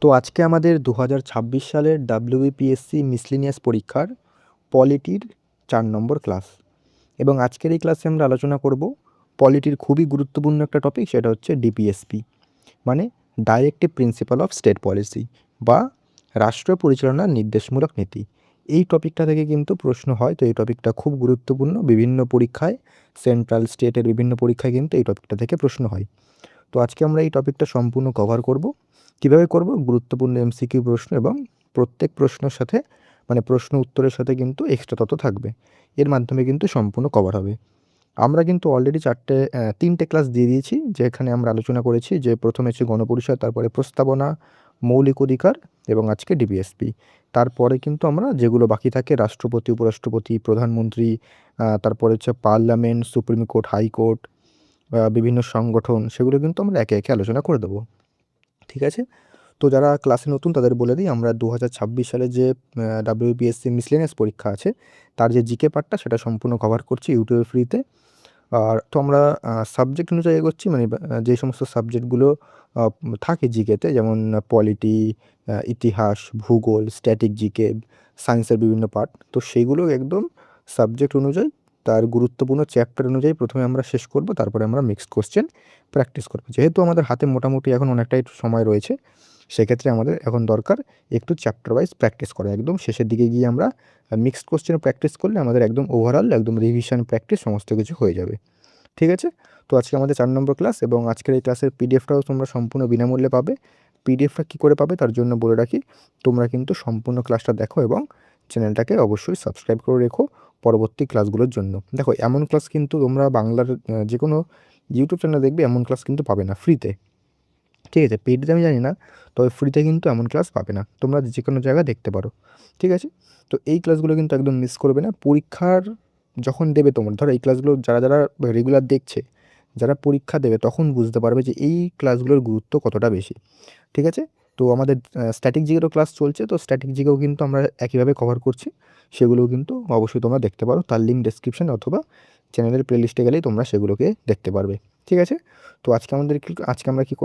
তো আজকে আমাদের 2026 সালের WBPSC মিসলেনিয়াস পরীক্ষার পলিটির 4 নম্বর ক্লাস এবং আজকের এই ক্লাসে আমরা আলোচনা করব পলিটির খুবই গুরুত্বপূর্ণ একটা টপিক, সেটা হচ্ছে ডিপিএসপি মানে directive principle of state policy বা রাষ্ট্র পরিচালনার নির্দেশমূলক নীতি। এই টপিকটা থেকে কিন্তু প্রশ্ন হয়, তো এই টপিকটা খুব গুরুত্বপূর্ণ। বিভিন্ন পরীক্ষায়, সেন্ট্রাল স্টেটের বিভিন্ন পরীক্ষায় কিন্তু এই টপিকটা থেকে প্রশ্ন হয়। তো আজকে আমরা এই টপিকটা সম্পূর্ণ কভার করব। কিভাবে করব? গুরুত্বপূর্ণ এমসিকিউ প্রশ্ন এবং প্রত্যেক প্রশ্নের সাথে মানে প্রশ্ন উত্তরের সাথে কিন্তু এক্সট্রা তথ্য থাকবে। এর মাধ্যমে কিন্তু সম্পূর্ণ কভার হবে। আমরা কিন্তু অলরেডি 3টে ক্লাস দিয়ে দিয়েছি, যেখানে আমরা আলোচনা করেছি যে প্রথমে হচ্ছে গণপরিষদ, তারপরে প্রস্তাবনা, মৌলিক অধিকার এবং আজকে ডিপিএসপি। তারপরে কিন্তু আমরা যেগুলো বাকি থাকে, রাষ্ট্রপতি, উপরাষ্ট্রপতি, প্রধানমন্ত্রী, তারপরে হচ্ছে পার্লামেন্ট, সুপ্রিম কোর্ট, হাইকোর্ট, বিভিন্ন সংগঠন, সেগুলো কিন্তু আমরা একে একে আলোচনা করে দেবো। ঠিক আছে? তো যারা ক্লাসে নতুন তাদের বলে দিই, আমরা 2026 সালে যে WBPSC মিসলেনিয়াস পরীক্ষা আছে তার যে জিকে পার্টটা সেটা সম্পূর্ণ কভার করছি ইউটিউবে ফ্রিতে। আর তো আমরা সাবজেক্ট অনুযায়ী এগোচ্ছি, মানে যে সমস্ত সাবজেক্টগুলো থাকে জিকেতে, যেমন পলিটি, ইতিহাস, ভূগোল, স্ট্যাটিক জিকে, সায়েন্সের বিভিন্ন পার্ট, তো সেইগুলো একদম সাবজেক্ট অনুযায়ী তার গুরুত্বপূর্ণ চ্যাপ্টার অনুযায়ী প্রথমে আমরা শেষ করব, তারপরে আমরা মিক্সড কোশ্চেন প্র্যাকটিস করব। যেহেতু আমাদের হাতে মোটামুটি এখন অনেকটাই সময় রয়েছে, সেক্ষেত্রে আমাদের এখন দরকার একটু চ্যাপ্টার ওয়াইজ প্র্যাকটিস করা। একদম শেষের দিকে গিয়ে আমরা মিক্সড কোশ্চেন প্র্যাকটিস করলে আমাদের একদম ওভারঅল একদম রিভিশন প্র্যাকটিস সমস্ত কিছু হয়ে যাবে। ঠিক আছে? তো আজকে আমাদের 4 নম্বর ক্লাস এবং আজকের এই ক্লাসের পিডিএফটাও তোমরা সম্পূর্ণ বিনামূল্যে পাবে। পিডিএফটা কী করে পাবে তার জন্য বলে রাখি, তোমরা কিন্তু সম্পূর্ণ ক্লাসটা দেখো এবং চ্যানেলটাকে অবশ্যই সাবস্ক্রাইব করে রেখো পরবর্তী ক্লাসগুলোর জন্য। দেখো, এমন ক্লাস কিন্তু তোমরা বাংলার যে কোনো ইউটিউব চ্যানেলে দেখবে, এমন ক্লাস কিন্তু পাবে না ফ্রিতে। ঠিক আছে? পেইডে আমি জানি না, তবে ফ্রিতে কিন্তু এমন ক্লাস পাবে না, তোমরা যে কোনো জায়গায় দেখতে পারো। ঠিক আছে? তো এই ক্লাসগুলো কিন্তু একদম মিস করবে না। পরীক্ষার যখন দেবে তোমরা, ধরো এই ক্লাসগুলো যারা যারা রেগুলার দেখছে, যারা পরীক্ষা দেবে তখন বুঝতে পারবে যে এই ক্লাসগুলোর গুরুত্ব কতটা বেশি। ঠিক আছে? তো আমাদের স্ট্যাটিক জিকেরও ক্লাস চলছে, তো স্ট্যাটিক জিকেও কিন্তু আমরা একইভাবে কভার করছি। সেগুলোও কিন্তু অবশ্যই তোমরা দেখতে পারো, তার লিঙ্ক ডেসক্রিপশন অথবা চ্যানেলের প্লেলিস্টে গেলেই তোমরা সেগুলোকে দেখতে পারবে। ঠিক আছে? তো আজকে আমরা কি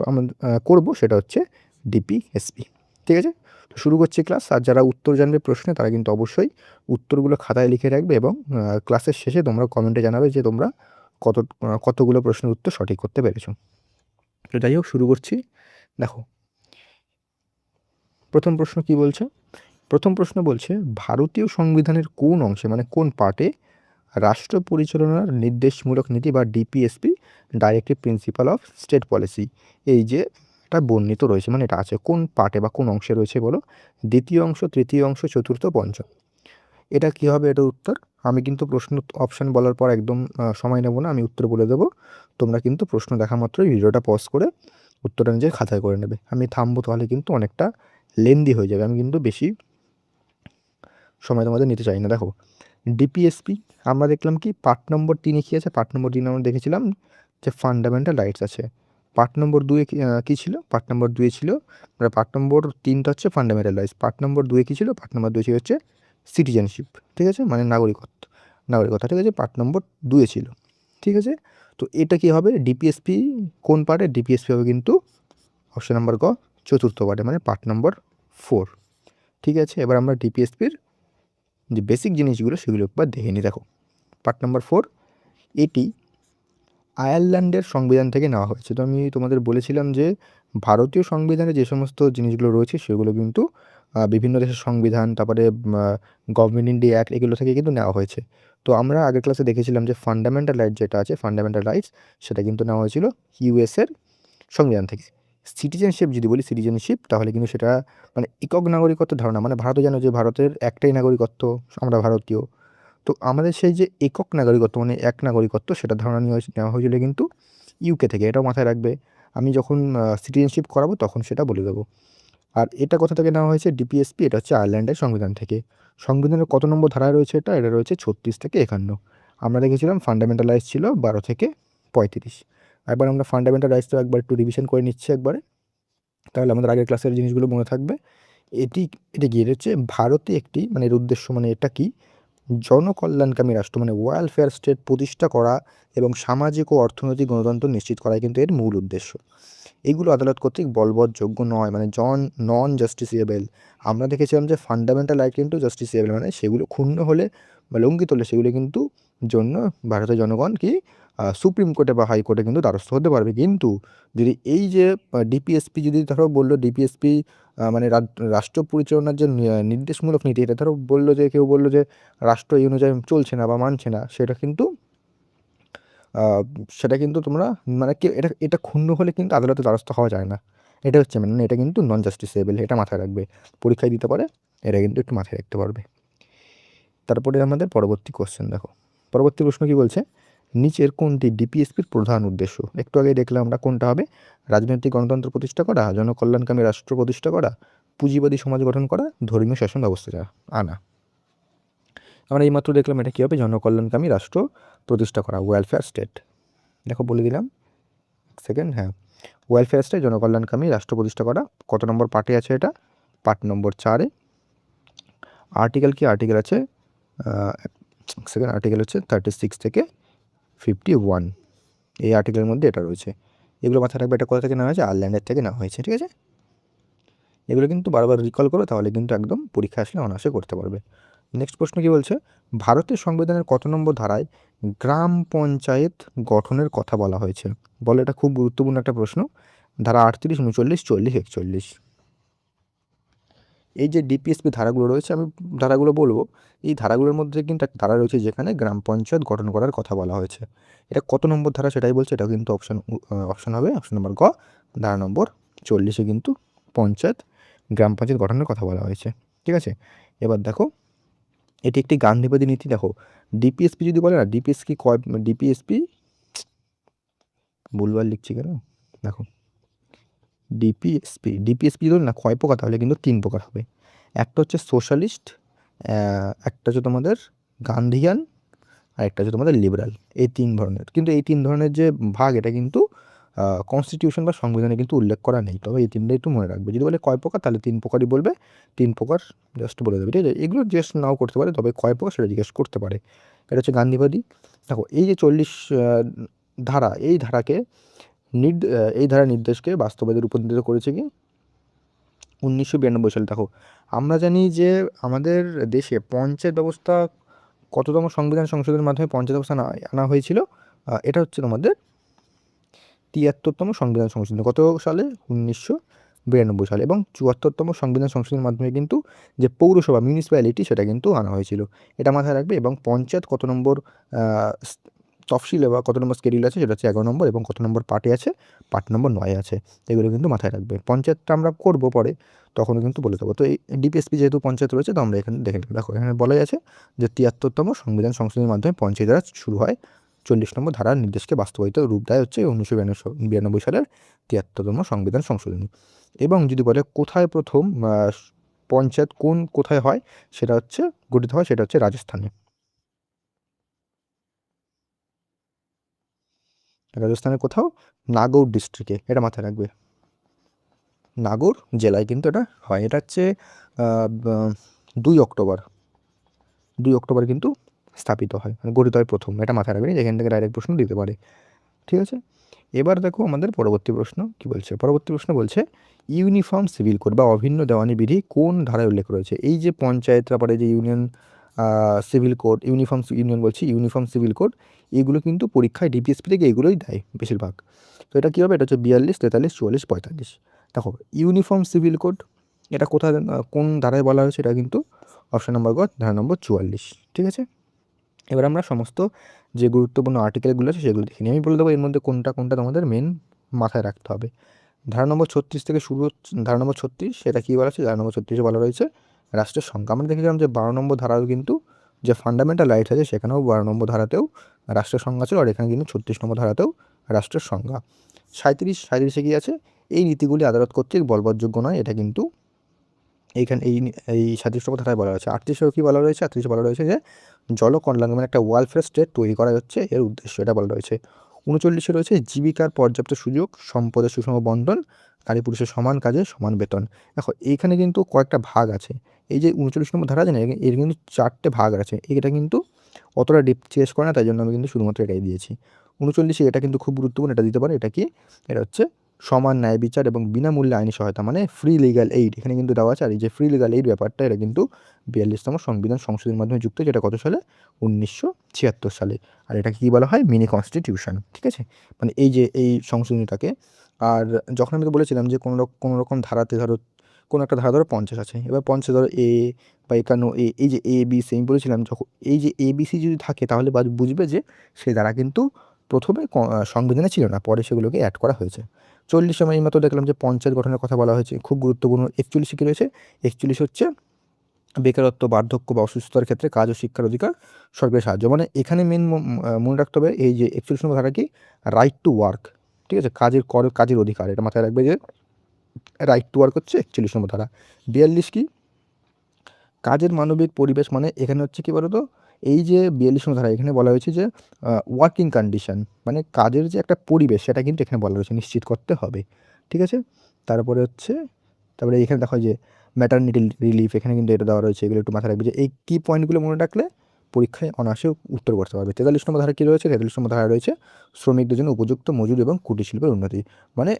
করব সেটা হচ্ছে ডিপিএসপি। ঠিক আছে? তো শুরু করছি ক্লাস। আর যারা উত্তর জানবে প্রশ্নে, তারা কিন্তু অবশ্যই উত্তরগুলো খাতায় লিখে রাখবে এবং ক্লাসের শেষে তোমরা কমেন্টে জানাবে যে তোমরা কতগুলো প্রশ্নের উত্তর সঠিক করতে পেরেছো। তো যাই হোক, শুরু করছি। দেখো, প্রথম প্রশ্ন কি বলছে? প্রথম প্রশ্ন বলছে, ভারতীয় সংবিধানের কোন অংশে মানে কোন পার্টে রাষ্ট্র পরিচালনার নির্দেশমূলক নীতি বা DPSP directive principle of state policy, এই যে এটা বর্ণিত রয়েছে, মানে এটা আছে কোন পার্টে বা কোন অংশে রয়েছে বলো? দ্বিতীয় অংশ, তৃতীয় অংশ, চতুর্থ, পঞ্চম। এটা কী হবে? এটার উত্তর আমি কিন্তু প্রশ্ন অপশান বলার পর একদম সময় নেব না, আমি উত্তর বলে দেবো। তোমরা কিন্তু প্রশ্ন দেখা মাত্রই ভিডিওটা পজ করে উত্তরটা নিজের খাতায় করে নেবে। আমি থামবো, তাহলে কিন্তু অনেকটা লেন্দি হয়ে যাবে, আমি কিন্তু বেশি সময় তোমাদের নিতে চাই না। দেখো, ডিপিএসপি আমরা দেখলাম কি পার্ট নম্বর 3-এ কী আছে? পার্ট নম্বর 3 আমরা দেখেছিলাম যে ফান্ডামেন্টাল রাইটস আছে। পার্ট নম্বর 2-এ কী ছিল? পার্ট নম্বর 2-এ ছিল, পার্ট নম্বর 3টা হচ্ছে ফান্ডামেন্টাল রাইটস, পার্ট নম্বর 2-এ কী ছিল? পার্ট নম্বর 2 ছিল হচ্ছে সিটিজেনশিপ। ঠিক আছে? মানে নাগরিকতা। ঠিক আছে? পার্ট নম্বর 2-এ ছিল। ঠিক আছে? তো এটা কী হবে? ডিপিএসপি কোন পার্টে? ডিপিএসপি হবে কিন্তু অপশন নাম্বার গ, চতুর্থ পার্টে, মানে পার্ট নম্বর 4। ঠিক আছে? এবার আমরা ডিপিএসপির যে বেসিক জিনিসগুলো সেগুলো একবার দেখে নিই। দেখো, পার্ট নাম্বার 4, এটি আয়ারল্যান্ডের সংবিধান থেকে নেওয়া হয়েছে। তো আমি তোমাদের বলেছিলাম যে ভারতীয় সংবিধানে যে সমস্ত জিনিসগুলো রয়েছে সেগুলো কিন্তু বিভিন্ন দেশের সংবিধান, তারপরে গভর্নমেন্ট ইন্ডিয়া অ্যাক্ট, এগুলো থেকে কিন্তু নেওয়া হয়েছে। তো আমরা আগের ক্লাসে দেখেছিলাম যে ফান্ডামেন্টাল রাইটস যেটা আছে, ফান্ডামেন্টাল রাইটস, সেটা কিন্তু নেওয়া হয়েছিল ইউএসের সংবিধান থেকে। সিটিজেনশিপ যদি বলি, সিটিজেনশিপ, তাহলে কিন্তু সেটা মানে একক নাগরিকত্ব ধারণা, মানে ভারতও জানো যে ভারতের একটাই নাগরিকত্ব, আমরা ভারতীয়। তো আমাদের সেই যে একক নাগরিকত্ব মানে এক নাগরিকত্ব, সেটা ধারণা নেওয়া হয়েছিল কিন্তু ইউকে থেকে। এটাও মাথায় রাখবে, আমি যখন সিটিজেনশিপ করাবো তখন সেটা বলে দেবো। আর এটা কোথা থেকে নেওয়া হয়েছে? ডিপিএসপি, এটা হচ্ছে আয়ারল্যান্ডের সংবিধান থেকে। সংবিধানের কত নম্বর ধারায় রয়েছে এটা? এটা রয়েছে 36 থেকে 51। আমরা দেখেছিলাম ফান্ডামেন্টাল রাইটস ছিল 12 থেকে 35। একবার আমরা ফান্ডামেন্টাল রাইটসটা একবার একটু রিভিশন করে নিচ্ছি একবারে, তাহলে আমাদের আগের ক্লাসের জিনিসগুলো মনে থাকবে। এটা গিয়ে হচ্ছে ভারতে একটি, মানে এর উদ্দেশ্য, মানে এটা কি, জনকল্যাণকামী রাষ্ট্র মানে ওয়েলফেয়ার স্টেট প্রতিষ্ঠা করা এবং সামাজিক ও অর্থনৈতিক গণতন্ত্র নিশ্চিত করাই কিন্তু এর মূল উদ্দেশ্য। এগুলো আদালত কর্তৃক বলবৎযোগ্য নয়, মানে নন জাস্টিসিয়েবল। আমরা দেখেছিলাম যে ফান্ডামেন্টাল রাইট কিন্তু জাস্টিসিয়েবল, মানে সেগুলো ক্ষুণ্ণ হলে বা লঙ্ঘিত হলে সেগুলো কিন্তু জন্য ভারতের জনগণ কি সুপ্রিম কোর্টে বা হাইকোর্টে কিন্তু দ্বারস্থ হতে পারবে। কিন্তু যদি এই যে ডিপিএসপি যদি ধরো বললো ডিপিএসপি মানে রাষ্ট্র পরিচালনার যে নির্দেশমূলক নীতি, এটা ধরো বললো যে কেউ বললো যে রাষ্ট্র এই অনুযায়ী চলছে না বা মানছে না, সেটা কিন্তু তোমরা মানে কি এটা এটা ক্ষুণ্ণ হলে কিন্তু আদালতে দ্বারস্থ হওয়া যায় না। এটা হচ্ছে মানে এটা কিন্তু নন জাস্টিসেবল, এটা মাথায় রাখবে, পরীক্ষায় দিতে পারে, এটা কিন্তু একটু মাথায় রাখতে পারবে। তারপরে আমাদের পরবর্তী কোশ্চেন দেখো, পরবর্তী প্রশ্ন কি বলছে, নিচের কোনটি ডিপিএসপির প্রধান উদ্দেশ্য? একটু আগে দেখলাম আমরা কোনটা হবে, রাজনৈতিক গণতন্ত্র প্রতিষ্ঠা করা, জনকল্যাণকামী রাষ্ট্র প্রতিষ্ঠা করা, পুঁজিবাদী সমাজ গঠন করা, ধর্মীয় শাসন ব্যবস্থা আনা। আমরা এইমাত্র দেখলাম এটা কী হবে, জনকল্যাণকামী রাষ্ট্র প্রতিষ্ঠা করা, ওয়েলফেয়ার স্টেট। দেখো বলে দিলাম সেকেন্ড, হ্যাঁ, ওয়েলফেয়ার স্টেট জনকল্যাণকামী রাষ্ট্র প্রতিষ্ঠা করা। কত নম্বর পার্টে আছে এটা? পার্ট নম্বর 4-এ। আর্টিকেল কি? আর্টিকেল আছে সেকেন্ড আর্টিকেল হচ্ছে 36 থেকে 51, এই আর্টিকেলের মধ্যে এটা রয়েছে। এগুলো মাথায় রাখবে, এটা কোথা থেকে নেওয়া হয়েছে? আয়ারল্যান্ডের থেকে নেওয়া হয়েছে, ঠিক আছে? এগুলো কিন্তু বারবার রিকল করো, তাহলে কিন্তু একদম পরীক্ষা আসলে অনায়াসে করতে পারবে। নেক্সট প্রশ্ন কি বলছে, ভারতের সংবিধানের কত নম্বর ধারায় গ্রাম পঞ্চায়েত গঠনের কথা বলা হয়েছে? বলে, এটা খুব গুরুত্বপূর্ণ একটা প্রশ্ন। ধারা 38, 39, 40, 41। এই যে ডিপিএসপি ধারাগুলো রয়েছে, আমি ধারাগুলো বলবো, এই ধারাগুলোর মধ্যে কিন্তু একটা ধারা রয়েছে যেখানে গ্রাম পঞ্চায়েত গঠন করার কথা বলা হয়েছে। এটা কত নম্বর ধারা সেটাই বলছে, এটা কিন্তু অপশন হবে অপশন নম্বর গ, ধারা নম্বর 40-এ কিন্তু গ্রাম পঞ্চায়েত গঠনের কথা বলা হয়েছে, ঠিক আছে? এবার দেখো, এটি একটি গান্ধীবাদী নীতি। দেখো ডিপিএসপি যদি বলে না, ডিপিএসপি ভুলভাল লিখছি কেন, দেখো ডিপিএসপি যদি না কয় প্রকার, তাহলে কিন্তু 3 প্রকার হবে। একটা হচ্ছে সোশ্যালিস্ট, একটা হচ্ছে তোমাদের গান্ধিয়ান, আর একটা হচ্ছে তোমাদের লিবারাল। এই 3 ধরনের, কিন্তু এই 3 ধরনের যে ভাগ, এটা কিন্তু কনস্টিটিউশন বা সংবিধানে কিন্তু উল্লেখ করা নেই। তবে এই 3টাই একটু মনে রাখবে। যদি বলে কয় প্রকার, তাহলে 3 প্রকারই বলবে, 3 প্রকার জাস্ট বলে দেবে, ঠিক আছে? এগুলো জিজ্ঞেস নাও করতে পারে, তবে কয় প্রকার সেটা জিজ্ঞেস করতে পারে। এটা হচ্ছে গান্ধীবাদী। দেখো এই যে 40 ধারা, এই ধারাকে এই ধারা নির্দেশকে বাস্তবায়নে রূপান্তরিত করেছে কি 1992 সালে। দেখো আমরা জানি যে আমাদের দেশে পঞ্চায়েত ব্যবস্থা কততম সংবিধান সংশোধনের মাধ্যমে পঞ্চায়েত ব্যবস্থা আনা হয়েছিল? এটা হচ্ছে তোমাদের 73তম সংবিধান সংশোধন। কত সালে? 1992 সালে। এবং 74তম সংবিধান সংশোধনের মাধ্যমে কিন্তু যে পৌরসভা মিউনিসিপ্যালিটি, সেটা কিন্তু আনা হয়েছিল। এটা মাথায় রাখবে। এবং পঞ্চায়েত কত নম্বর তফসিলে বা কত নম্বর স্কেডিউল আছে, সেটা হচ্ছে 11 নম্বর। এবং কত নম্বর পার্টে আছে? পার্ট নম্বর 9 আছে। এগুলো কিন্তু মাথায় রাখবে। পঞ্চায়েতটা আমরা করবো পরে, তখনও কিন্তু বলে দেবো। তো এই ডিপিএসপি যেহেতু পঞ্চায়েত রয়েছে, তো আমরা এখানে দেখে নেব। দেখো এখানে বলাই আছে যে 73তম সংবিধান সংশোধনের মাধ্যমে পঞ্চায়েত রাজ শুরু হয়। 40 নম্বর ধারার নির্দেশকে বাস্তবায়িত রূপ দেয় হচ্ছে 1992 সালের 73তম সংবিধান সংশোধনী। এবং যদি বলে কোথায় প্রথম পঞ্চায়েত কোথায় হয়, সেটা হচ্ছে গঠিত হয়, সেটা হচ্ছে রাজস্থানে। রাজস্থানের কোথাও নাগৌর ডিস্ট্রিক্টে, এটা মাথায় রাখবে। নাগৌর জেলায় কিন্তু এটা হয়। এটা হচ্ছে 2 অক্টোবর কিন্তু স্থাপিত হয়, মানে গঠিত হয় প্রথম। এটা মাথায় রাখবেন, যেখান থেকে ডাইরেক্ট প্রশ্ন দিতে পারে, ঠিক আছে? এবার দেখো আমাদের পরবর্তী প্রশ্ন কি বলছে। পরবর্তী প্রশ্ন বলছে, ইউনিফর্ম সিভিল কোড বা অভিন্ন দেওয়ানি বিধি কোন ধারায় উল্লেখ রয়েছে? এই যে পঞ্চায়েত, তারপরে যে union civil code, uniform civil code, এগুলো কিন্তু পরীক্ষায় ডিপিএসপি থেকে এগুলোই দেয় বেশিরভাগ। তো এটা কী হবে? এটা হচ্ছে 42, 43, 44, 45। দেখো ইউনিফর্ম সিভিল কোড, এটা কোথায় কোন ধারায় বলা হয়েছে? এটা কিন্তু অপশন নম্বর গ, ধারা নম্বর 44, ঠিক আছে? এবার আমরা সমস্ত যে গুরুত্বপূর্ণ আর্টিকেলগুলো আছে সেগুলো দেখে নিই। আমি বলে দেবো এর মধ্যে কোনটা কোনটা তোমাদের মেন মাথায় রাখতে হবে। ধারা নম্বর 36 থেকে শুরু হচ্ছে। ধারা নম্বর 36, সেটা কী বলা আছে? ধারা নম্বর 36-এ বলা রয়েছে রাষ্ট্রের সংজ্ঞা। আমরা দেখেছিলাম যে 12 নম্বর ধারাও কিন্তু যে ফান্ডামেন্টাল রাইট আছে, সেখানেও 12 নম্বর ধারাতেও রাষ্ট্রের সংজ্ঞা ছিল, আর এখানে কিন্তু 36 নম্বর ধারাতেও রাষ্ট্রের সংজ্ঞা। 37-এ কী আছে? এই নীতিগুলি আদালত কর্তৃক বলবৎযোগ্য নয়। এটা কিন্তু এইখানে এই 37 নম্বর ধারায় বলা রয়েছে। 38-এও কী বলা রয়েছে? 38-এ বলা রয়েছে যে জলকল্যাণ, মানে একটা ওয়েলফেয়ার স্টেট তৈরি করা হচ্ছে, এর উদ্দেশ্য, এটা বলা রয়েছে। 39-এ রয়েছে জীবিকার পর্যাপ্ত সুযোগ, সম্পদের সুষম বন্টন, নারী পুরুষের সমান কাজে সমান বেতন। দেখো এইখানে কিন্তু কয়েকটা ভাগ আছে। এই যে 39 নম্বর ধারা আছে না, এর কিন্তু 4টে ভাগ আছে। এটা কিন্তু অতটা ডিপ জিজ্ঞেস করে না, তাই জন্য আমি কিন্তু শুধুমাত্র এটাই দিয়েছি। 39-এ এটা কিন্তু খুব গুরুত্বপূর্ণ, এটা দিতে পারে। এটা কি? এটা হচ্ছে সমান ন্যায় বিচার এবং বিনামূল্যে আইনি সহায়তা, মানে ফ্রি লিগ্যাল এইড এখানে কিন্তু দেওয়া আছে। আর এই যে ফ্রি লিগ্যাল এইড ব্যাপারটা, এটা কিন্তু 42তম সংবিধান সংশোধনের মাধ্যমে যুক্ত, যেটা কত সালে? 1976 সালে। আর এটাকে কী বলা হয়? Mini constitution. ঠিক আছে, মানে এই যে এই সংশোধনীটাকে। আর যখন আমি তো বলেছিলাম যে কোনো রকম ধারাতে ধরো কোনো একটা ধারা ধরো 50 আছে, এবার 50 ধরো এ বা 51 এ, এই যে এ বি সি আমি বলেছিলাম, যখন এই যে এ বি সি যদি থাকে তাহলে বুঝবে যে সেই ধারা কিন্তু প্রথমে সংবিধানে ছিল না, পরে সেগুলোকে অ্যাড করা হয়েছে। 40 সময় এইমাত্র দেখলাম যে পঞ্চায়েত গঠনের কথা বলা হয়েছে, খুব গুরুত্বপূর্ণ। 41 কী রয়েছে? 41 হচ্ছে বেকারত্ব, বার্ধক্য বা অসুস্থতার ক্ষেত্রে কাজ ও শিক্ষার অধিকার, সরকারি সাহায্য। মানে এখানে মেন মনে রাখতে হবে এই যে 41 নম্বর ধারা কি? Right to work. ঠিক আছে, কাজের অধিকার, এটা মাথায় রাখবে যে রাইট টু ওয়ার্ক হচ্ছে 41 নম্বর ধারা। 42 কি? কাজের মানবিক পরিবেশ, মানে এখানে হচ্ছে কী বলতো, এই যে 42 নম্বর ধারা এখানে বলা হয়েছে যে ওয়ার্কিং কন্ডিশন, মানে কাজের যে একটা পরিবেশ সেটা কিন্তু এখানে বলা রয়েছে, নিশ্চিত করতে হবে। ঠিক আছে, তারপরে এখানে দেখো যে ম্যাটারনিটি রিলিফ, এখানে কিন্তু এটা দেওয়া রয়েছে। এগুলো একটু মাথায় রাখবে যে এই কি পয়েন্টগুলো মনে রাখলে পরীক্ষায় অনায়াসে উত্তর করতে পারবে। 43 নম্বর ধারা কী রয়েছে? 43 নম্বর ধারা রয়েছে শ্রমিকদের জন্য উপযুক্ত মজুরি এবং কুটির শিল্পের উন্নতি, মানে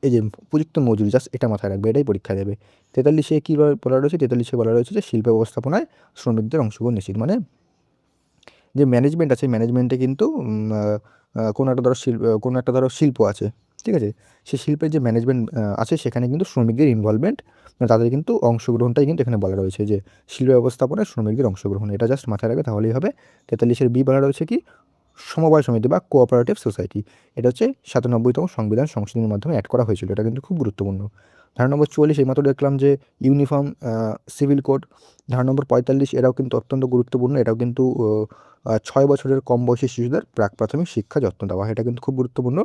এই যে উপযুক্ত মজুরি, জাস্ট এটা মাথায় রাখবে, এটাই পরীক্ষা দেবে। 43-এ কী বলা রয়েছে? 43-এ বলা রয়েছে যে শিল্প ব্যবস্থাপনায় শ্রমিকদের অংশগ্রহণ নিশ্চিত, মানে যে ম্যানেজমেন্ট আছে ম্যানেজমেন্টে কিন্তু কোনো একটা ধরো শিল্প আছে, ঠিক আছে, সেই শিল্পের যে ম্যানেজমেন্ট আছে সেখানে কিন্তু শ্রমিকদের ইনভলভমেন্ট, মানে তাদের কিন্তু অংশগ্রহণটাই কিন্তু এখানে বলা রয়েছে যে শিল্প ব্যবস্থাপনায় শ্রমিকদের অংশগ্রহণ, এটা জাস্ট মাথায় রাখবে তাহলেই হবে। 43-এর বি বলা রয়েছে কি? সমবায় সমিতি বা কোঅপারেটিভ সোসাইটি, এটা হচ্ছে 97তম সংবিধান সংশোধনের মাধ্যমে অ্যাড করা হয়েছিল, এটা কিন্তু খুব গুরুত্বপূর্ণ। ধারা নম্বর 44 এইমাত্র দেখলাম যে ইউনিফর্ম সিভিল কোড। ধারা নম্বর 45 এটাও কিন্তু অত্যন্ত গুরুত্বপূর্ণ, এটাও কিন্তু 6 বছরের কম বয়সী শিশুদের প্রাক প্রাথমিক শিক্ষা যত্ন দেওয়া, এটা কিন্তু খুব গুরুত্বপূর্ণ।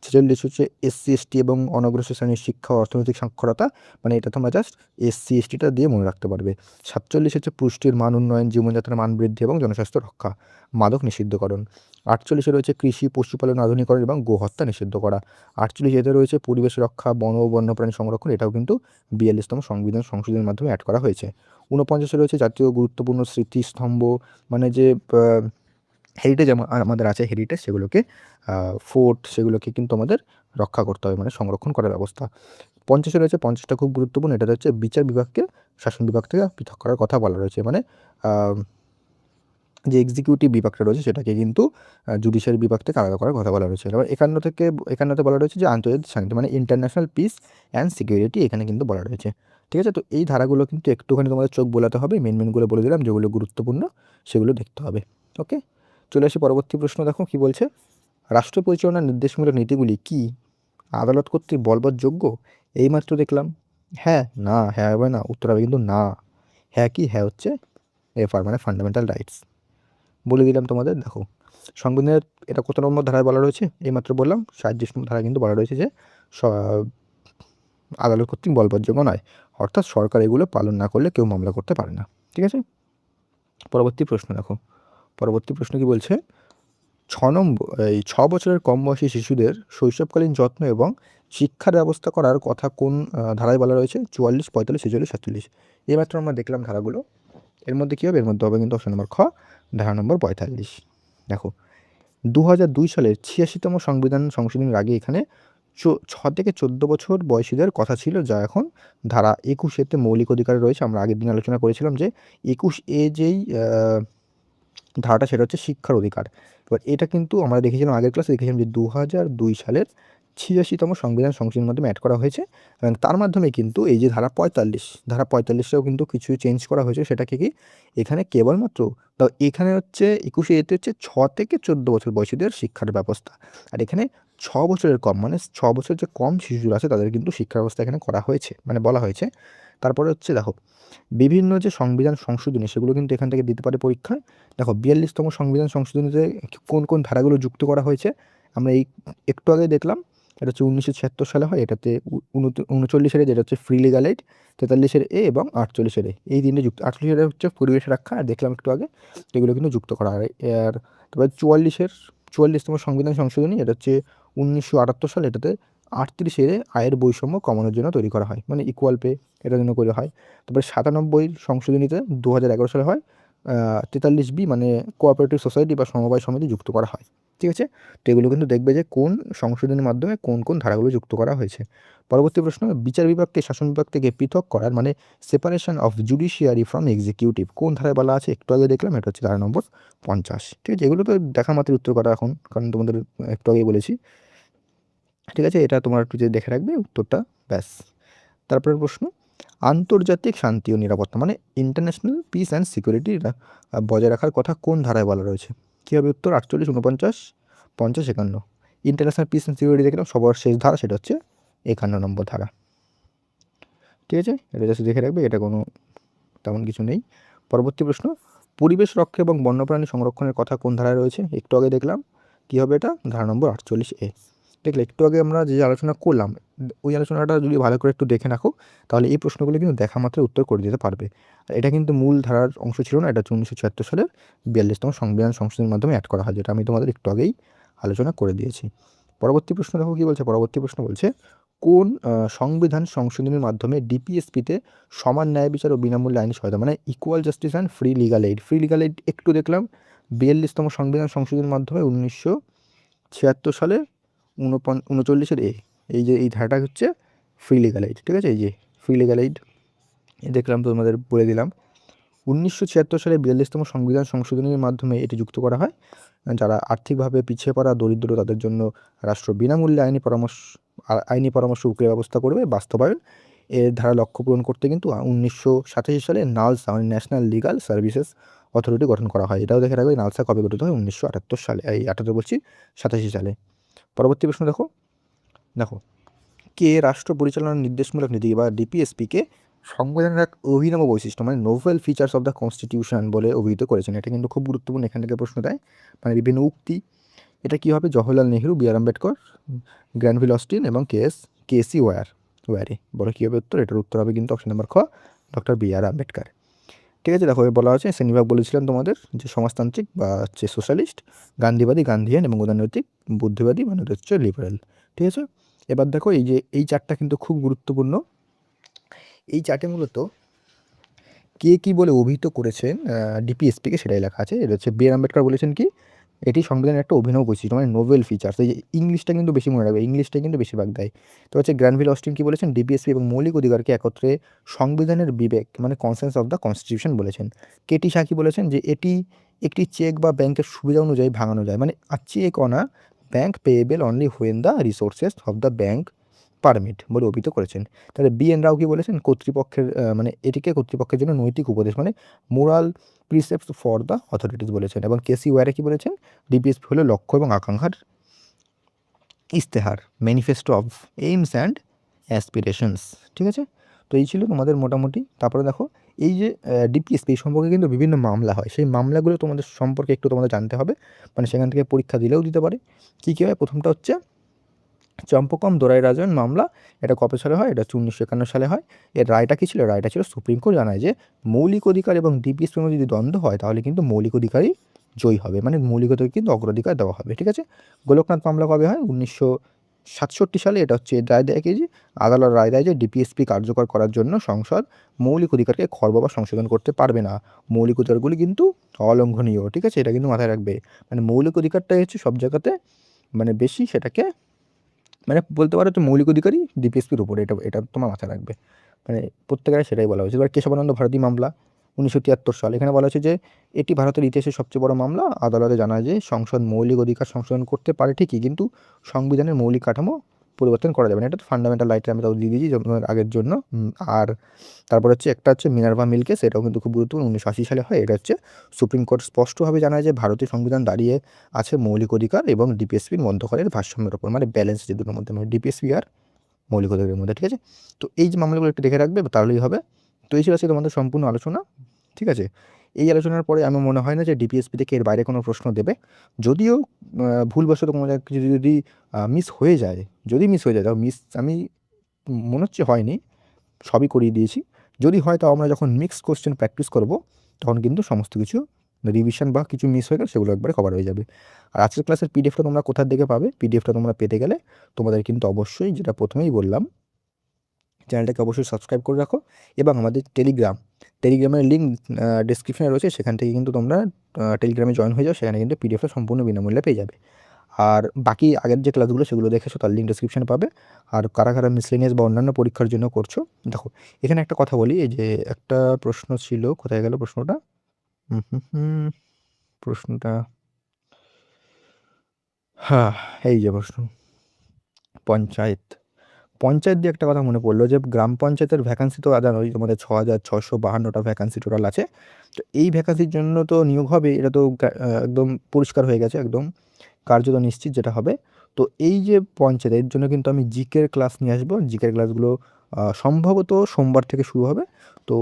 46 হচ্ছে এসসি এসটি এবং অনগ্রসর শ্রেণীর শিক্ষা ও অর্থনৈতিক সাক্ষরতা, মানে এটা তোমরা জাস্ট এসসি এসটিটা দিয়ে মনে রাখতে পারবে। 47 হচ্ছে পুষ্টির মান উন্নয়ন, জীবনযাত্রার মান বৃদ্ধি এবং জনস্বাস্থ্য রক্ষা, মাদক নিষিদ্ধকরণ। 48-এ রয়েছে কৃষি পশুপালন আধুনিকরণ এবং গোহত্যা নিষিদ্ধ করা। 48 রয়েছে পরিবেশ রক্ষা, বন ও বন্যপ্রাণী সংরক্ষণ, এটাও কিন্তু 42তম সংবিধান সংশোধনের মাধ্যমে অ্যাড করা হয়েছে। 49-এ রয়েছে জাতীয় গুরুত্বপূর্ণ স্মৃতিস্তম্ভ, মানে যে হেরিটেজ আমাদের আছে, হেরিটেজ, সেগুলোকে ফোর্ট, সেগুলোকে কিন্তু আমাদের রক্ষা করতে হবে, মানে সংরক্ষণ করার ব্যবস্থা। 50-এ রয়েছে, 50টা খুব গুরুত্বপূর্ণ, এটা হচ্ছে বিচার বিভাগকে শাসন বিভাগ থেকে পৃথক করার কথা বলা রয়েছে, মানে যে এক্সিকিউটিভ বিভাগটা রয়েছে সেটাকে কিন্তু জুডিশিয়ারি বিভাগ থেকে আলাদা করার কথা বলা রয়েছে। এবার 51তে বলা রয়েছে যে আন্তর্জাতিক শান্তি, মানে ইন্টারন্যাশনাল পিস অ্যান্ড সিকিউরিটি, এখানে কিন্তু বলা রয়েছে। ঠিক আছে, তো এই ধারাগুলো কিন্তু একটুখানি তোমাদের চোখ বোলাতে হবে, মেনগুলো বলে দিলাম, যেগুলো গুরুত্বপূর্ণ সেগুলো দেখতে হবে। ওকে, চলে আসি পরবর্তী প্রশ্ন। দেখো কি বলছে, রাষ্ট্র পরিচালনার নির্দেশমূলক নীতিগুলি কি আদালত কর্তৃক বলবৎযোগ্য? এইমাত্র দেখলাম হ্যাঁ, না, হ্যাঁ হবে না, উত্তর হবে কিন্তু না। হ্যাঁ কি? হ্যাঁ হচ্ছে এফআর, মানে ফান্ডামেন্টাল রাইটস। বলে দিলাম তোমাদের। দেখো সংবিধানের এটা কত নম্বর ধারায় বলা রয়েছে? এইমাত্র বললাম 37 নম্বর ধারায় কিন্তু বলা রয়েছে যে আদালত কর্তৃক বলবৎযোগ্য নয়, অর্থাৎ সরকার এগুলো পালন না করলে কেউ মামলা করতে পারে না। ঠিক আছে, পরবর্তী প্রশ্ন দেখো। পরবর্তী প্রশ্ন কি বলছে, 6 বছরের কম বয়সী শিশুদের শৈশবকালীন যত্ন এবং শিক্ষার ব্যবস্থা করার কথা কোন ধারায় বলা রয়েছে? 44, 45, 46, 47। এইমাত্র আমরা দেখলাম ধারাগুলো, এর মধ্যে কী হবে? এর মধ্যে হবে কিন্তু অপশন নম্বর খ, ধারা নম্বর 45। দেখো 2002 সালের 86তম সংবিধান সংশোধনের আগে এখানে 6 থেকে 14 বছর বয়সীদের কথা ছিল, যা এখন ধারা 21-এতে মৌলিক অধিকার রয়েছে। আমরা আগের দিন আলোচনা করেছিলাম যে 21-এ যেই ধারাটা সেটা হচ্ছে শিক্ষার অধিকার। এবার এটা কিন্তু আমরা দেখেছিলাম আগের ক্লাসে দেখেছিলাম যে 2002 সালের 86তম সংবিধান সংশোধনের মাধ্যমে অ্যাড করা হয়েছে, এবং তার মাধ্যমে কিন্তু এই যে ধারা 45টাও কিন্তু কিছু চেঞ্জ করা হয়েছে। সেটাকে কি এখানে কেবলমাত্র এখানে হচ্ছে 21-এতে হচ্ছে 6 থেকে 14 বছর বয়সীদের শিক্ষার ব্যবস্থা, আর এখানে 6 বছরের কম, মানে 6 বছরের যে কম শিশুরা আছে তাদের কিন্তু শিক্ষা ব্যবস্থা এখানে করা হয়েছে, মানে বলা হয়েছে। তারপরে হচ্ছে দেখো বিভিন্ন যে সংবিধান সংশোধনী সেগুলো কিন্তু এখান থেকে দিতে পারে পরীক্ষায়। দেখো 42তম সংবিধান সংশোধনীতে কোন কোন ধারাগুলো যুক্ত করা হয়েছে আমরা এই একটু আগে দেখলাম। এটা হচ্ছে 1976 সালে হয়, এটাতে 39-এর যেটা হচ্ছে ফ্রি লিগ্যাল এইড, 43-এর এ এবং 48-এর এ, এই তিনটে যুক্ত। 48-এর হচ্ছে পরিবেশ রক্ষা, আর দেখলাম একটু আগে, এগুলো কিন্তু যুক্ত করা হয়। আর তারপরে 44তম সংবিধান সংশোধনী, এটা হচ্ছে 1978 সালে, এটাতে 38-এর আয়ের বৈষম্য কমানোর জন্য তৈরি করা হয়, মানে ইকুয়াল পে, এটার জন্য করে হয়। তারপরে 97 সংশোধনীতে 2011 সালে হয় 43 বি, মানে কোঅপারেটিভ সোসাইটি বা সমবায় সমিতি যুক্ত করা হয়। ঠিক আছে? তো এগুলো কিন্তু দেখবে যে কোন সংশোধনের মাধ্যমে কোন কোন ধারাগুলো যুক্ত করা হয়েছে। পরবর্তী প্রশ্ন, বিচার বিভাগকে শাসন বিভাগ থেকে পৃথক করার মানে separation of judiciary from executive কোন ধারায় বলা আছে? একটু আগে দেখলাম, এটা হচ্ছে ধারা নম্বর 50। ঠিক আছে? এগুলো তো দেখা মাত্রই উত্তর করা এখন, কারণ তোমাদের একটু আগেই বলেছি। ঠিক আছে? এটা তোমার একটু যে দেখে রাখবে উত্তরটা, ব্যাস। তারপরের প্রশ্ন, আন্তর্জাতিক শান্তি ও নিরাপত্তা মানে ইন্টারন্যাশনাল পিস অ্যান্ড সিকিউরিটি বজায় রাখার কথা কোন ধারায় বলা রয়েছে? কী হবে উত্তর? 48, 49, 50, 51। ইন্টারন্যাশনাল পিস অ্যান্ড সিকিউরিটি দেখলাম সবার শেষ ধারা, সেটা হচ্ছে 51 নম্বর ধারা। ঠিক আছে? এটা জাস্ট দেখে রাখবে, এটা কোনো তেমন কিছু নেই। পরবর্তী প্রশ্ন, পরিবেশ রক্ষা এবং বন্যপ্রাণী সংরক্ষণের কথা কোন ধারায় রয়েছে? একটু আগে দেখলাম, কী হবে এটা? ধারা নম্বর 48A। দেখলে একটু আগে আমরা যে আলোচনা করলাম, ওই আলোচনাটা যদি ভালো করে একটু দেখে রাখো, তাহলে এই প্রশ্নগুলো কিন্তু দেখা মাত্র উত্তর করে দিতে পারবে। এটা কিন্তু মূল ধারার অংশ ছিল না, এটা হচ্ছে 1976 সালের 42তম সংবিধান সংশোধনের মাধ্যমে অ্যাড করা হয়, যেটা আমি তোমাদের একটু আগেই আলোচনা করে দিয়েছি। পরবর্তী প্রশ্ন দেখো কী বলছে। পরবর্তী প্রশ্ন বলছে, কোন সংবিধান সংশোধনের মাধ্যমে ডিপিএসপিতে সমান ন্যায় বিচার ও বিনামূল্যে আইনি সহায়তা মানে equal justice and free legal aid, free legal aid একটু দেখলাম 42তম সংবিধান সংশোধনের মাধ্যমে 1976 সালে 39 এই যে এই ধারাটা হচ্ছে ফ্রি লিগাল এইড। ঠিক আছে? এই যে ফ্রি লিগাল এইড দেখলাম, তোমাদের বলে দিলাম। 1976 সালে 42তম সংবিধান সংশোধনের মাধ্যমে এটি যুক্ত করা হয়। যারা আর্থিকভাবে পিছিয়ে পড়া দরিদ্র তাদের জন্য রাষ্ট্র বিনামূল্যে আইনি পরামর্শ উকিলের ব্যবস্থা করবে। বাস্তবায়ন এর ধারা লক্ষ্য পূরণ করতে কিন্তু 1987 সালে নালসা মানে ন্যাশনাল লিগাল সার্ভিসেস অথরিটি গঠন করা হয়। এটাও দেখে রাখবে, নালসা কবে গঠিত হয়? 1978 সালে, এই 78 বলছি, 87 সালে। পরবর্তী প্রশ্ন দেখো, কে রাষ্ট্র পরিচালনার নির্দেশমূলক নীতি বা ডিপিএসপিকে সংবিধানের এক অভিনব বৈশিষ্ট্য মানে novel features of the constitution বলে অভিহিত করেছেন? এটা কিন্তু খুব গুরুত্বপূর্ণ, এখান থেকে প্রশ্ন দেয়, মানে বিভিন্ন উক্তি। এটা কী হবে? জওহরলাল নেহরু, বি আর আম্বেদকর, গ্র্যানভিল অস্টিন এবং কেসি ওয়ারে বলে কী হবে উত্তর? এটার উত্তর হবে কিন্তু অপশন নাম্বার খ, ডক্টর বি আর আম্বেদকর। ঠিক আছে? দেখো বলা হচ্ছে শ্রেণীবিভাগ বলেছিলাম তোমাদের, যে সমাজতান্ত্রিক বা হচ্ছে সোশ্যালিস্ট, গান্ধীবাদী গান্ধিয়ান এবং উদারনৈতিক বুদ্ধিবাদী মানে হচ্ছে লিবারেল। ঠিক আছে? এবার দেখো এই যে এই চারটা কিন্তু খুব গুরুত্বপূর্ণ। এই চার্টে মূলত কে কী বলে অভিহিত করেছেন ডিপিএসপিকে সেটাই লেখা আছে। এটা হচ্ছে বি আর আম্বেদকর বলেছেন কি, এটি সংবিধানের একটা অভিনব বৈশিষ্ট্য মানে নোভেল ফিচার্স। এই যে ইংলিশটা কিন্তু বেশি মনে রাখবে, ইংলিশটা কিন্তু বেশিরভাগ দেয়। তো হচ্ছে গ্র্যানভিল অস্টিন কি বলেছেন? ডিপিএসপি এবং মৌলিক অধিকারকে একত্রে সংবিধানের বিবেক মানে কনসেন্স অফ দ্য কনস্টিটিউশন বলেছেন। কেটি শাহ কি বলেছেন? যে এটি একটি চেক বা ব্যাংকের সুবিধা অনুযায়ী ভাঙানো যায়, মানে cheque on a bank payable only when the resources of the bank permit বলে অভিহিত করেছেন। তাহলে বি এন রাও কি বলেছেন? কর্তৃপক্ষের মানে এটিকে কর্তৃপক্ষের জন্য নৈতিক উপদেশ মানে মোরাল প্রিসেপ্টস ফর দ্য অথরিটিস বলেছেন। এবং কেসি ওয়ারে কি বলেছেন? ডিপিএসপি হলো লক্ষ্য এবং আকাঙ্ক্ষার ইস্তেহার, manifesto of aims and aspirations. ঠিক আছে? তো এই ছিল তোমাদের মোটামুটি। তারপরে দেখো এই যে ডিপিএসপি সম্পর্কে কিন্তু বিভিন্ন মামলা হয়, সেই মামলাগুলো তোমাদের সম্পর্কে একটু তোমাদের জানতে হবে, মানে সেখান থেকে পরীক্ষা দিলেও দিতে পারে। কী কী হয়? প্রথমটা হচ্ছে চম্পকম দোরাই রাজন মামলা। এটা কবে সালে হয়? এটা হচ্ছে 1951 সালে হয়। এর রায়টা কী ছিল? রায়টা ছিল সুপ্রিম কোর্ট জানায় যে মৌলিক অধিকার এবং ডিপিএসপির মধ্যে যদি দ্বন্দ্ব হয় তাহলে কিন্তু মৌলিক অধিকারই জয়ী হবে, মানে মৌলিক অধিকার কিন্তু অগ্রাধিকার দেওয়া হবে। ঠিক আছে? গোলকনাথ মামলা কবে হয়? 1967 সালে। এটা হচ্ছে রায় দেয় কি, যে আদালত রায় দেয় যে ডিপিএসপি কার্যকর করার জন্য সংসদ মৌলিক অধিকারকে খর্ব বা সংশোধন করতে পারবে না, মৌলিক অধিকারগুলি কিন্তু অলঙ্ঘনীয়। ঠিক আছে? এটা কিন্তু মাথায় রাখবে, মানে মৌলিক অধিকারটাই হচ্ছে সব জায়গাতে মানে বেশি, সেটাকে মানে বলতে পারো যে মৌলিক অধিকারই ডিপিএসপির উপরে, এটা এটা তোমার মাথায় রাখবে, মানে প্রত্যেকের সেটাই বলা হয়েছে। এবার কেশবানন্দ ভারতী মামলা 1973 সাল। এখানে বলা হয়েছে যে এটি ভারতের ইতিহাসের সবচেয়ে বড় মামলা। আদালতে জানায় যে সংসদ মৌলিক অধিকার সংশোধন করতে পারে ঠিকই, কিন্তু সংবিধানের মৌলিক কাঠামো পরিবর্তন করা যাবে না। এটা তো ফান্ডামেন্টাল রাইটে আমি তাও দিয়ে দিয়েছি তোমার আগের জন্য। আর তারপর হচ্ছে একটা হচ্ছে মিনার্ভা মিল কেস, এটাও কিন্তু খুব গুরুত্বপূর্ণ, 1980 সালে হয়। এটা হচ্ছে সুপ্রিম কোর্ট স্পষ্টভাবে জানায় যে ভারতীয় সংবিধান দাঁড়িয়ে আছে মৌলিক অধিকার এবং ডিপিএসপির মধ্যকালের ভারসাম্যের ওপর, মানে ব্যালেন্স যে দুটোর মধ্যে, মানে ডিপিএসপি আর মৌলিক অধিকারের মধ্যে। ঠিক আছে? তো এই যে মামলাগুলো একটু দেখে রাখবে, তাহলেই হবে। তো এই ছিল আজকে তোমাদের সম্পূর্ণ আলোচনা। ঠিক আছে? এই আলোচনার পরে আমার মনে হয় না যে ডিপিএসপি থেকে এর বাইরে কোনো প্রশ্ন দেবে। যদিও ভুলবশত কোনো জায়গায় কিছু যদি মিস হয়ে যায়, যদি মিস হয়ে যায়, তাও মিস আমি মনে হচ্ছে হয়নি, সবই করিয়ে দিয়েছি। যদি হয় তাও আমরা যখন মিক্সড কোশ্চেন প্র্যাকটিস করব তখন কিন্তু সমস্ত কিছু রিভিশন বা কিছু মিস হয়ে গেলে সেগুলো একবারে কভার হয়ে যাবে। আর আজকের ক্লাসের পিডিএফটা তোমরা কোথার দিকে পাবে? পিডিএফটা তোমরা পেতে গেলে তোমাদের কিন্তু অবশ্যই, যেটা প্রথমেই বললাম, চ্যানেলটাকে অবশ্যই সাবস্ক্রাইব করে রাখো এবং আমাদের টেলিগ্রামের লিঙ্ক ডেসক্রিপশনে রয়েছে, সেখান থেকে কিন্তু তোমরা টেলিগ্রামে জয়েন হয়ে যাও, সেখানে কিন্তু পিডিএফটা সম্পূর্ণ বিনামূল্যে পেয়ে যাবে। আর বাকি আগের যে ক্লাসগুলো সেগুলো দেখেছো, তার লিঙ্ক ডেসক্রিপশনে পাবে। আর কারা কারা মিসলেনিয়াস বা অন্যান্য পরীক্ষার জন্য করছো, দেখো এখানে একটা কথা বলি, এই যে একটা প্রশ্ন ছিল, কোথায় গেল প্রশ্নটা? প্রশ্নটা, হ্যাঁ, এই যে প্রশ্ন, পঞ্চায়েত পঞ্চায়েত দিয়ে একটা কথা মনে পড়লো যে গ্রাম পঞ্চায়েতের ভ্যাকান্সি তো জানোই তোমাদের 6,652টা ভ্যাকান্সি টোটাল আছে। তো এই ভ্যাকান্সির জন্য তো নিয়োগ হবে, এটা তো একদম পরিষ্কার হয়ে গেছে, একদম কার্যত নিশ্চিত যেটা হবে। তো এই যে পঞ্চায়েত, এর জন্য কিন্তু আমি জিকের ক্লাস নিয়ে আসবো। জিকের ক্লাসগুলো সম্ভবত সোমবার থেকে শুরু হবে। তো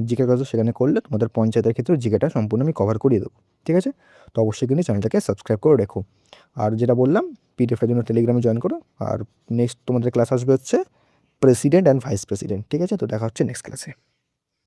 জিকের ক্লাসও সেখানে করলে তোমাদের পঞ্চায়েতের ক্ষেত্রে জিকেটা সম্পূর্ণ আমি কভার করিয়ে দেবো, ঠিক আছে? তো অবশ্যই কিন্তু চ্যানেলটাকে সাবস্ক্রাইব করে রেখো। আর যেটা বললাম, পিডিএফের জন্য টেলিগ্রামে জয়েন করো। আর নেক্সট তোমাদের ক্লাস আসবে হচ্ছে প্রেসিডেন্ট অ্যান্ড ভাইস প্রেসিডেন্ট, ঠিক আছে? তো দেখা হচ্ছে নেক্সট ক্লাসে।